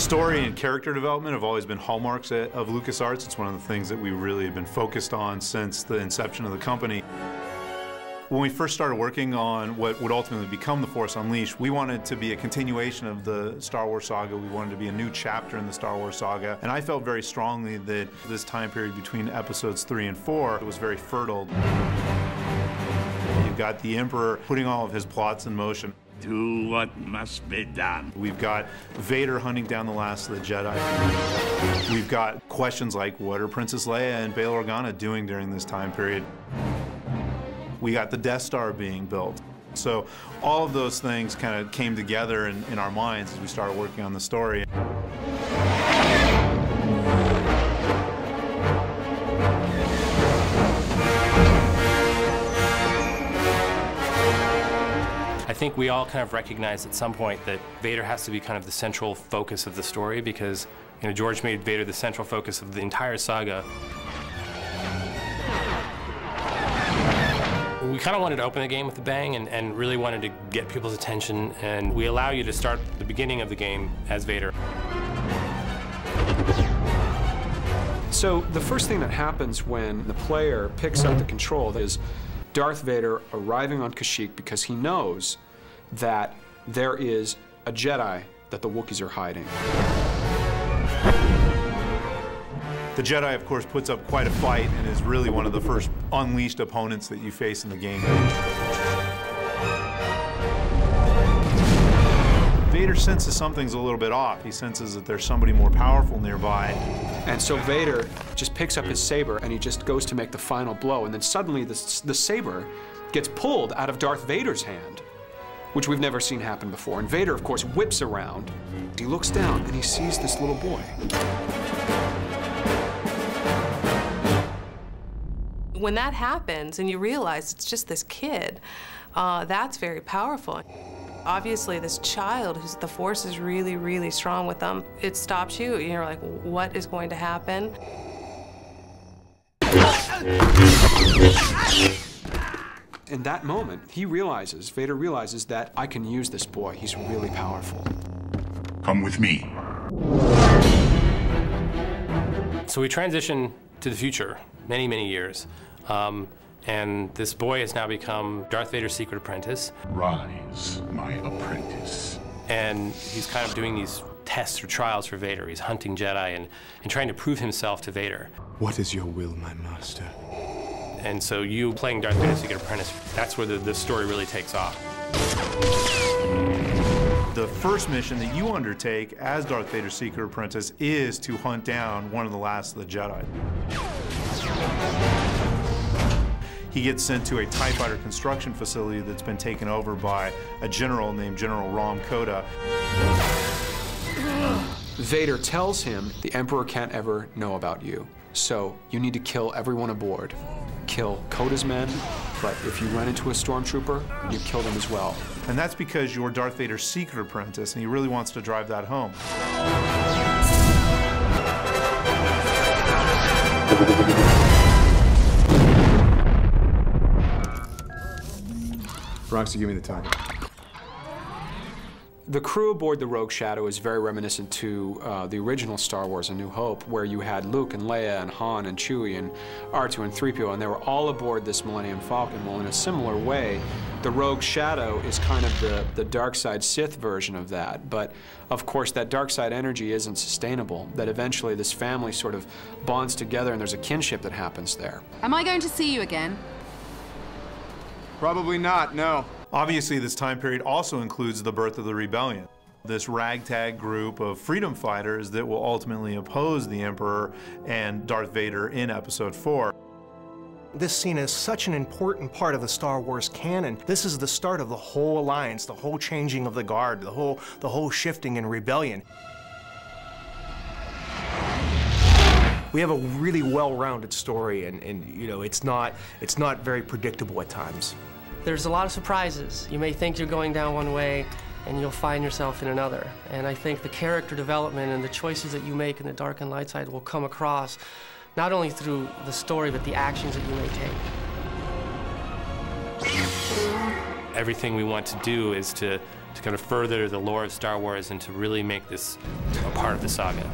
Story and character development have always been hallmarks of LucasArts. It's one of the things that we really have been focused on since the inception of the company. When we first started working on what would ultimately become The Force Unleashed, we wanted to be a continuation of the Star Wars saga. We wanted to be a new chapter in the Star Wars saga. And I felt very strongly that this time period between episodes 3 and 4 was very fertile. You've got the Emperor putting all of his plots in motion. Do what must be done. We've got Vader hunting down the last of the Jedi. We've got questions like, what are Princess Leia and Bail Organa doing during this time period? We got the Death Star being built. So all of those things kind of came together in our minds as we started working on the story. I think we all kind of recognized at some point that Vader has to be kind of the central focus of the story because, you know, George made Vader the central focus of the entire saga. We kind of wanted to open the game with a bang and really wanted to get people's attention, and we allow you to start the beginning of the game as Vader. So the first thing that happens when the player picks up the control is Darth Vader arriving on Kashyyyk because he knows that there is a Jedi that the Wookiees are hiding. The Jedi, of course, puts up quite a fight and is really one of the first unleashed opponents that you face in the game. Vader senses something's a little bit off. He senses that there's somebody more powerful nearby. And so Vader just picks up his saber and he just goes to make the final blow, and then suddenly the saber gets pulled out of Darth Vader's hand, which we've never seen happen before. And Vader, of course, whips around. He looks down and he sees this little boy. When that happens and you realize it's just this kid, that's very powerful. Obviously, this child, the Force is really, really strong with them. It stops you. You're like, what is going to happen? In that moment, Vader realizes that I can use this boy. He's really powerful. Come with me. So we transition to the future, many, many years. And this boy has now become Darth Vader's secret apprentice. Rise, my apprentice. And he's kind of doing these tests or trials for Vader. He's hunting Jedi and trying to prove himself to Vader. What is your will, my master? And so you playing Darth Vader's secret apprentice, that's where the story really takes off. The first mission that you undertake as Darth Vader's secret apprentice is to hunt down one of the last of the Jedi. He gets sent to a TIE fighter construction facility that's been taken over by a general named General Rom Koda. Vader tells him, the Emperor can't ever know about you, so you need to kill everyone aboard. Kill Koda's men, but if you run into a stormtrooper, you kill them as well. And that's because you're Darth Vader's secret apprentice, and he really wants to drive that home. Roxy, give me the target. The crew aboard the Rogue Shadow is very reminiscent to the original Star Wars: A New Hope, where you had Luke and Leia and Han and Chewie and R2 and 3PO, and they were all aboard this Millennium Falcon. Well, in a similar way, the Rogue Shadow is kind of the dark side Sith version of that. But of course, that dark side energy isn't sustainable, that eventually this family sort of bonds together and there's a kinship that happens there. Am I going to see you again? Probably not, no. Obviously, this time period also includes the birth of the Rebellion, this ragtag group of freedom fighters that will ultimately oppose the Emperor and Darth Vader in Episode 4. This scene is such an important part of the Star Wars canon. This is the start of the whole alliance, the whole changing of the guard, the whole shifting in rebellion. We have a really well-rounded story, and you know, it's not very predictable at times. There's a lot of surprises. You may think you're going down one way, and you'll find yourself in another. And I think the character development and the choices that you make in the dark and light side will come across not only through the story, but the actions that you may take. everything we want to do is to kind of further the lore of Star Wars and to really make this a part of the saga.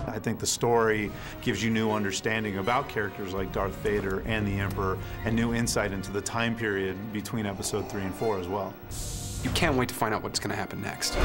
I think the story gives you new understanding about characters like Darth Vader and the Emperor, and new insight into the time period between Episode 3 and 4 as well. You can't wait to find out what's going to happen next.